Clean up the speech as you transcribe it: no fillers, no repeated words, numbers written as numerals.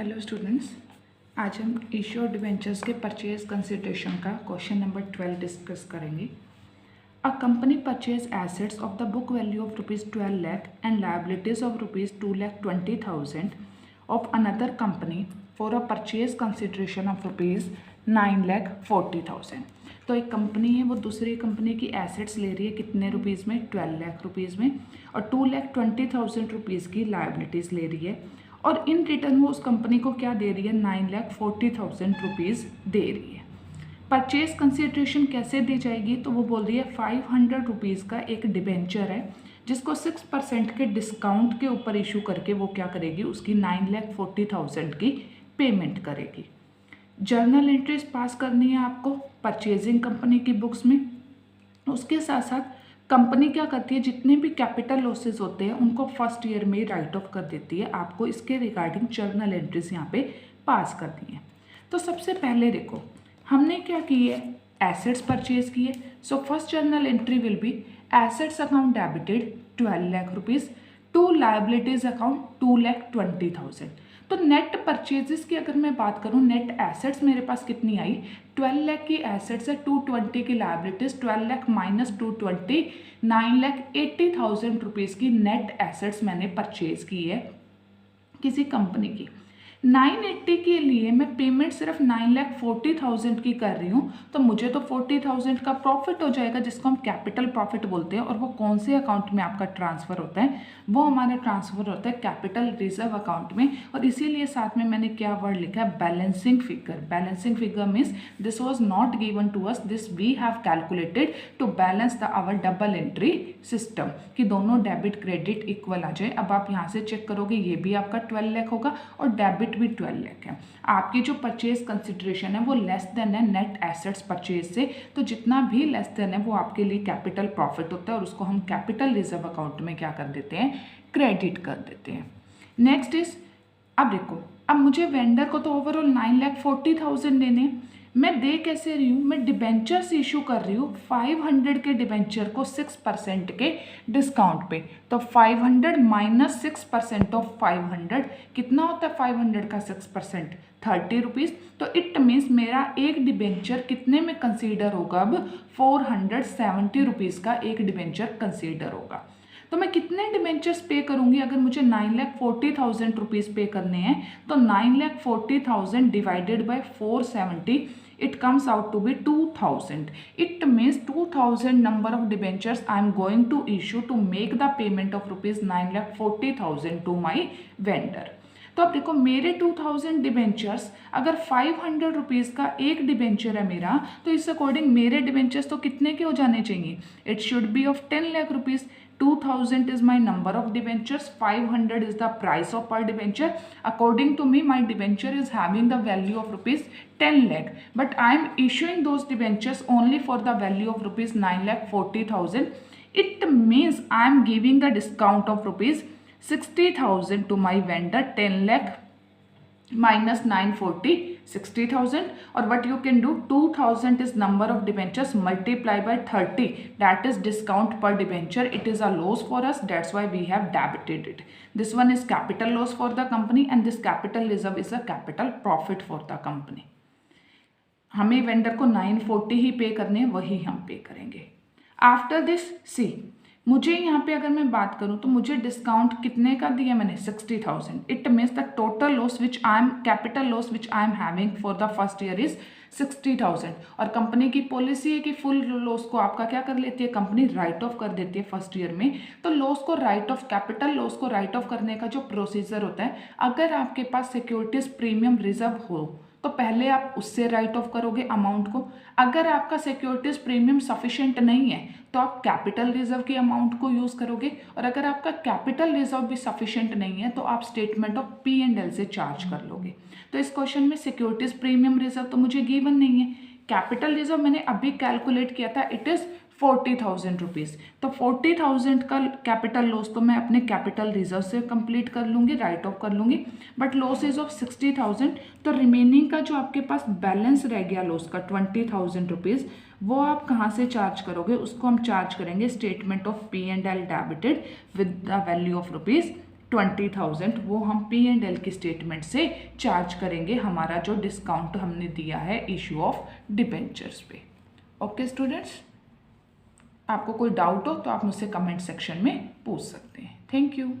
Hello students, आज हम issue debentures के परचेज कंसिडरेशन का क्वेश्चन नंबर 12 डिस्कस करेंगे। A company purchase assets of the book value of ₹12 lakh and liabilities of ₹2,20,000 of another company for a purchase consideration of ₹9,40,000। तो एक company है, वो दूसरी कंपनी की एसेट्स ले रही है कितने रुपीज़ में? 12 लाख रुपीज़ में, और 2,20,000 रुपीज़ की लायबिलिटीज़ ले रही है, और इन रिटर्न वो उस कंपनी को क्या दे रही है? 9,40,000 रुपीज़ दे रही है। परचेज कंसिडरेशन कैसे दी जाएगी? तो वो बोल रही है 500 रुपीज़ का एक डिबेंचर है जिसको 6% के डिस्काउंट के ऊपर इशू करके वो क्या करेगी? उसकी 9,40,000 की पेमेंट करेगी। जर्नल एंट्रीज पास करनी है आपको परचेजिंग कंपनी की बुक्स में। उसके साथ साथ कंपनी क्या करती है, जितने भी कैपिटल लॉसेस होते हैं उनको फर्स्ट ईयर में राइट ऑफ कर देती है। आपको इसके रिगार्डिंग जर्नल एंट्रीज यहाँ पे पास करनी है। तो सबसे पहले देखो, हमने क्या की है? एसेट्स परचेज की है। So first journal entry will be assets account debited 12 lakh rupees to liabilities account 2,20,000। तो नेट परचेजेस की अगर मैं बात करूं, नेट एसेट्स मेरे पास कितनी आई? 12 लाख की एसेट्स है, 220 की लायबिलिटीज, 12 लाख माइनस 220, 9,80,000 रुपीज़ की नेट एसेट्स मैंने परचेज की है किसी कंपनी की। 980 के लिए मैं पेमेंट सिर्फ 9,40,000 की कर रही हूँ, तो मुझे तो 40,000 का प्रॉफिट हो जाएगा जिसको हम कैपिटल प्रॉफिट बोलते हैं। और वो कौन से अकाउंट में आपका ट्रांसफ़र होता है? वो हमारा ट्रांसफ़र होता है कैपिटल रिजर्व अकाउंट में। और इसीलिए साथ में मैंने क्या वर्ड लिखा है? Balancing figure. Balancing figure means this was not given to us, this we have calculated to balance the our double entry system, कि दोनों डेबिट क्रेडिट इक्वल आ जाए। अब आप यहाँ से चेक करोगे, ये भी आपका 12 लाख होगा और डेबिट भी 12 लाख है। आपकी जो परचेज कंसिडरेशन है वो लेस देन है नेट एसेट्स परचेज से, तो जितना भी लेस देन है वो आपके लिए कैपिटल प्रॉफिट होता है और उसको हम कैपिटल रिजर्व अकाउंट में क्या कर देते हैं? क्रेडिट कर देते हैं। नेक्स्ट इज, अब देखो, अब मुझे वेंडर को तो ओवरऑल 9,40,000 देने, मैं दे कैसे रही हूँ? मैं डिबेंचर्स इशू कर रही हूँ 500 के डिबेंचर को 6% के डिस्काउंट पे। तो 500 माइनस 6% ऑफ 500 कितना होता है? 500 का 6% 30 रुपीज़। तो इट मीन्स मेरा एक डिबेंचर कितने में कंसीडर होगा? अब 470 रुपीज़ का एक डिबेंचर कंसीडर होगा। तो मैं कितने डिबेंचर्स पे करूंगी? अगर मुझे 9,40,000 रुपीज़ पे करने हैं तो 9,40,000 divided by 470, it comes out to be 2,000. It means 2,000 number of debentures I am going to issue to make the payment of ₹9,40,000 to my vendor. तो अब देखो, मेरे 2,000 डिबेंचर्स, अगर 500 रुपीज़ का एक डिबेंचर है मेरा, तो इस अकॉर्डिंग मेरे डिबेंचर्स तो कितने के हो जाने चाहिए? It should be of 10 lakh rupees. 2,000 is my number of debentures, 500 is the price of per debenture. According to me, my debenture is having the value of ₹10 lakh, but I am issuing those debentures only for the value of ₹9,40,000. It means I am giving the discount of ₹60,000 to my vendor. 10 lakh minus 940, 60,000. or what you can do, 2,000 is number of debentures multiply by 30, that is discount per debenture. It is a loss for us, that's why we have debited it. This one is capital loss for the company and this capital reserve is a capital profit for the company. हमें vendor को 940 ही पे करने हैं, वही हम पे करेंगे। After this सी, मुझे यहाँ पे अगर मैं बात करूँ तो मुझे डिस्काउंट कितने का दिया मैंने? 60,000. It means the total loss which I am, capital loss which I am having for the first year is 60,000. और कंपनी की पॉलिसी है कि फुल लॉस को आपका क्या कर लेती है कंपनी? राइट ऑफ कर देती है फर्स्ट ईयर में। तो लॉस को राइट ऑफ, कैपिटल लॉस को राइट ऑफ करने का जो प्रोसीजर होता है, अगर आपके पास सिक्योरिटीज प्रीमियम रिजर्व हो तो पहले आप उससे राइट ऑफ करोगे अमाउंट को। अगर आपका सिक्योरिटीज प्रीमियम सफिशिएंट नहीं है तो आप कैपिटल रिजर्व की अमाउंट को यूज़ करोगे, और अगर आपका कैपिटल रिजर्व भी सफिशिएंट नहीं है तो आप स्टेटमेंट ऑफ P&L से चार्ज कर लोगे। तो इस क्वेश्चन में सिक्योरिटीज प्रीमियम रिजर्व तो मुझे गिवन नहीं है, कैपिटल रिजर्व मैंने अभी कैलकुलेट किया था, इट इज़ 40,000 रुपीज़। तो 40,000 का कैपिटल लॉस तो मैं अपने कैपिटल रिजर्व से कंप्लीट कर लूँगी, राइट ऑफ कर लूँगी, बट लॉस इज ऑफ 60,000। तो रिमेनिंग का जो आपके पास बैलेंस रह गया लॉस का 20,000 रुपीज़, वो आप कहाँ से चार्ज करोगे? उसको हम चार्ज करेंगे statement of P&L debited with the value of 20,000 वो हम P&L की स्टेटमेंट से चार्ज करेंगे, हमारा जो डिस्काउंट हमने दिया है इशू ऑफ डिबेंचर्स पे। ओके स्टूडेंट्स, आपको कोई डाउट हो तो आप मुझसे कमेंट सेक्शन में पूछ सकते हैं। Thank you.